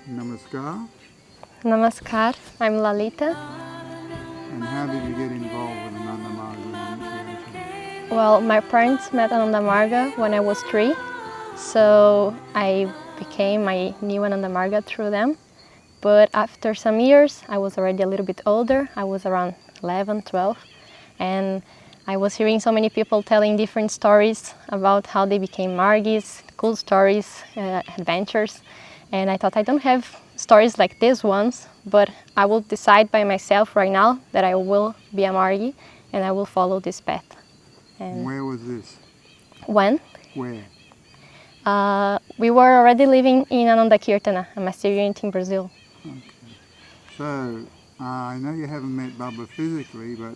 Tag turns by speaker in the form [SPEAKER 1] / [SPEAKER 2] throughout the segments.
[SPEAKER 1] Namaskar.
[SPEAKER 2] Namaskar, I'm Lalita.
[SPEAKER 1] And how did you get involved with Ananda Marga initiation?
[SPEAKER 2] Well, my parents met Ananda Marga when I was 3, so I became my new Ananda Marga through them. But after some years, I was already a little bit older. I was around 11, 12, and I was hearing so many people telling different stories about how they became Margis, cool stories, adventures. And I thought I don't have stories like these ones, but I will decide by myself right now that I will be a Margi and I will follow this path.
[SPEAKER 1] And where was this?
[SPEAKER 2] When?
[SPEAKER 1] Where?
[SPEAKER 2] We were already living in Ananda Kirtana, a monastery in Brazil.
[SPEAKER 1] Okay. So, I know you haven't met Baba physically, but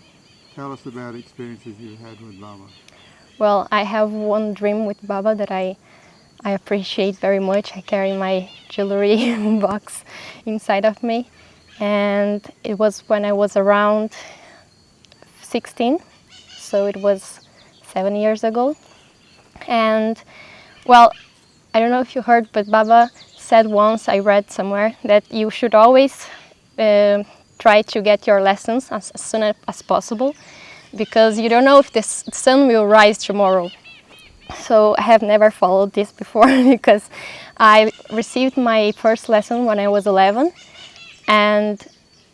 [SPEAKER 1] tell us about experiences you've had with Baba.
[SPEAKER 2] Well, I have one dream with Baba that I appreciate very much. I carry my jewelry box inside of me. And it was when I was around 16, so it was 7 years ago. And, well, I don't know if you heard, but Baba said once, I read somewhere, that you should always try to get your lessons as soon as possible, because you don't know if the sun will rise tomorrow. So I have never followed this before because I received my first lesson when I was 11, and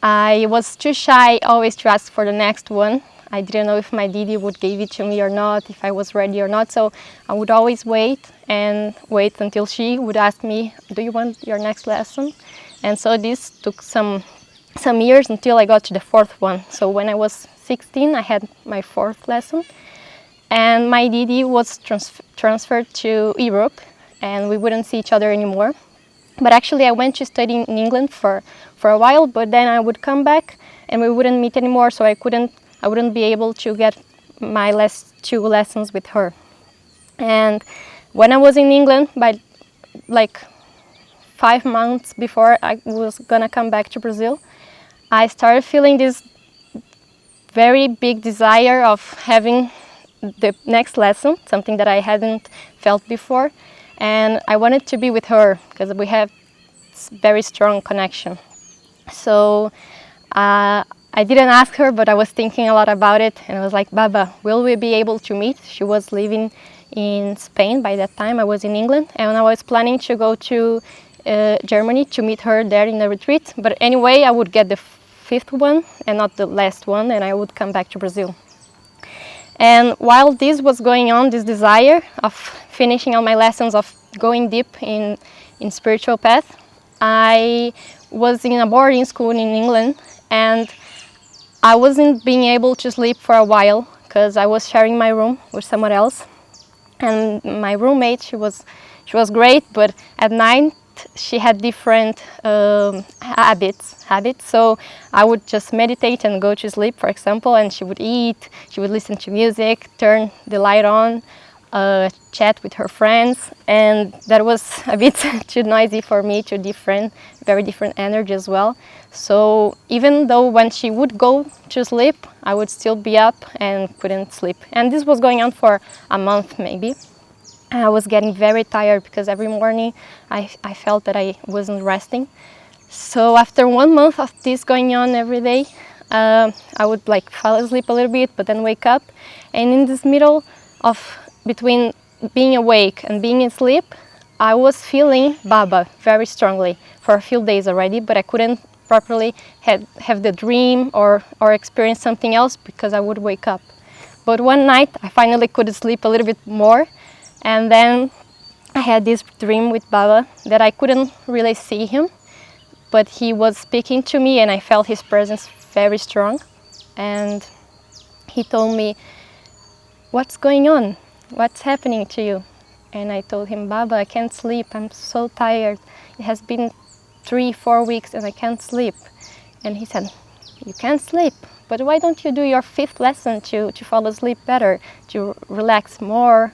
[SPEAKER 2] I was too shy always to ask for the next one. I didn't know if my Didi would give it to me or not, if I was ready or not, so I would always wait until she would ask me, do you want your next lesson? And so this took some years until I got to the fourth one. So when I was 16, I had my fourth lesson. And my Didi was transferred to Europe, and we wouldn't see each other anymore. But actually I went to study in England for a while, but then I would come back and we wouldn't meet anymore, so I wouldn't be able to get my last 2 lessons with her. And when I was in England, by like 5 months before I was gonna come back to Brazil, I started feeling this very big desire of having the next lesson, something that I hadn't felt before, and I wanted to be with her because we have very strong connection. So I didn't ask her, but I was thinking a lot about it, and I was like, Baba, will we be able to meet? She was living in Spain by that time. I was in England, and I was planning to go to Germany to meet her there in the retreat, but anyway I would get the 5th one and not the last one, and I would come back to Brazil. And while this was going on, this desire of finishing all my lessons, of going deep in spiritual path, I was in a boarding school in England, and I wasn't being able to sleep for a while because I was sharing my room with someone else. And my roommate, she was great, but at night she had different habits. So I would just meditate and go to sleep, for example, and she would eat, she would listen to music, turn the light on, chat with her friends, and that was a bit too noisy for me, very different energy as well. So even though when she would go to sleep, I would still be up and couldn't sleep. And this was going on for a month maybe. I was getting very tired because every morning I felt that I wasn't resting. So after 1 month of this going on every day, I would like fall asleep a little bit, but then wake up. And in this middle of between being awake and being asleep, I was feeling Baba very strongly for a few days already, but I couldn't properly have the dream or experience something else because I would wake up. But one night I finally could sleep a little bit more, and then I had this dream with Baba that I couldn't really see him, but he was speaking to me and I felt his presence very strong. And he told me, what's going on? What's happening to you? And I told him, Baba, I can't sleep. I'm so tired. It has been 3-4 weeks and I can't sleep. And he said, you can't sleep, but why don't you do your 5th lesson to fall asleep better, to relax more?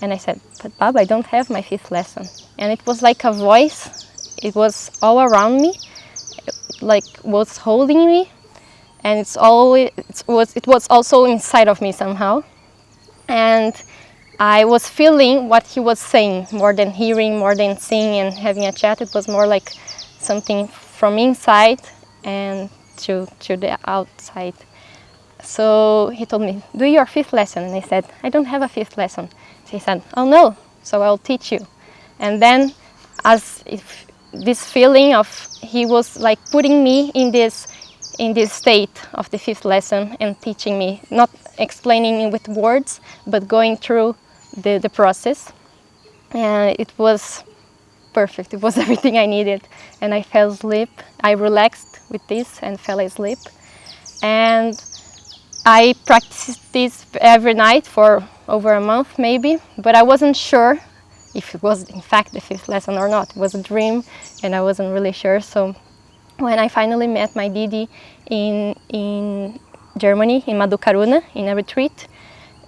[SPEAKER 2] And I said, but Baba, I don't have my 5th lesson. And it was like a voice. It was all around me, like was holding me, and it was also inside of me somehow. And I was feeling what he was saying, more than hearing, more than seeing and having a chat. It was more like something from inside and to the outside. So he told me, do your fifth lesson. And I said, I don't have a fifth lesson. So he said, oh no, so I'll teach you. And then as if this feeling of, he was like putting me in this state of the fifth lesson and teaching me, not explaining with words, but going through the process. And it was perfect. It was everything I needed. And I fell asleep. I relaxed with this and fell asleep. And I practiced this every night for over a month maybe, but I wasn't sure if it was in fact the fifth lesson or not. It was a dream and I wasn't really sure. So when I finally met my Didi in Germany, in Madukaruna, in a retreat,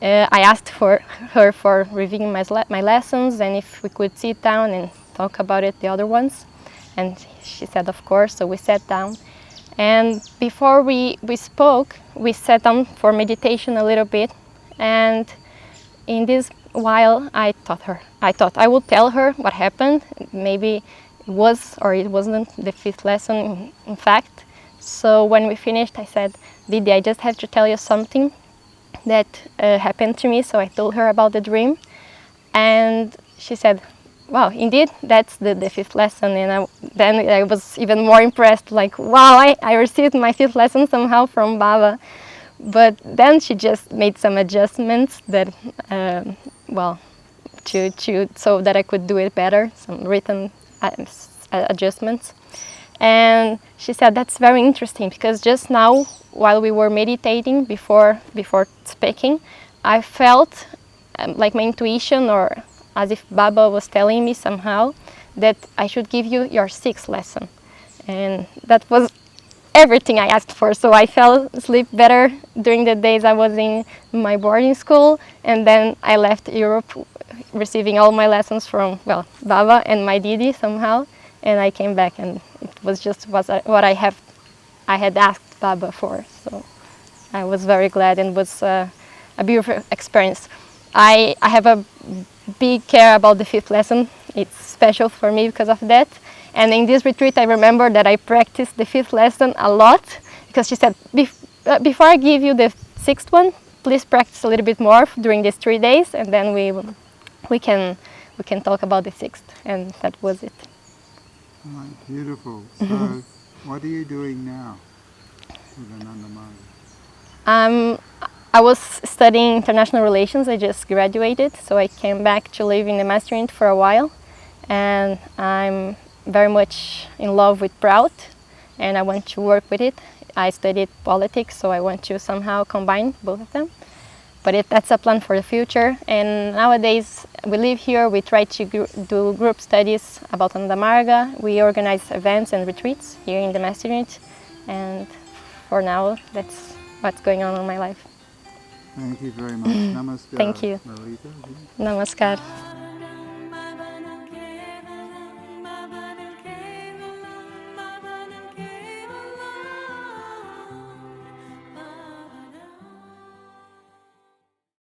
[SPEAKER 2] I asked for her for reviewing my lessons and if we could sit down and talk about it, the other ones. And she said, of course, so we sat down. And before we spoke, we sat down for meditation a little bit. And in this while, I thought I would tell her what happened. Maybe it was or it wasn't the fifth lesson, in fact. So when we finished, I said, Didi, I just have to tell you something that happened to me. So I told her about the dream. And she said, wow, indeed, that's the fifth lesson. And then I was even more impressed, like, wow, I received my fifth lesson somehow from Baba. But then she just made some adjustments that, well, so that I could do it better, some written adjustments. And she said, that's very interesting, because just now, while we were meditating before speaking, I felt like my intuition, or as if Baba was telling me somehow that I should give you your sixth lesson. And that was everything I asked for. So I fell asleep better during the days I was in my boarding school, and then I left Europe receiving all my lessons from, well, Baba and my Didi somehow, and I came back and it was just what I had asked Baba for. So I was very glad, and it was a beautiful experience. I have a big care about the fifth lesson. It's special for me because of that. And in this retreat, I remember that I practiced the fifth lesson a lot, because she said, before I give you the sixth one, please practice a little bit more during these 3 days, and then we can talk about the sixth. And that was it.
[SPEAKER 1] All right, beautiful. So what are you doing now with Ananda Marga?
[SPEAKER 2] I was studying international relations. I just graduated, so I came back to live in the Master Unit for a while, and I'm very much in love with Prout, and I want to work with it. I studied politics, so I want to somehow combine both of them. But that's a plan for the future. And nowadays we live here, we try to do group studies about Ananda Marga. We organize events and retreats here in the Master Unit, and for now that's what's going on in my life.
[SPEAKER 1] Thank you very much. Namaskar.
[SPEAKER 2] Thank you.
[SPEAKER 1] Marita.
[SPEAKER 2] Namaskar.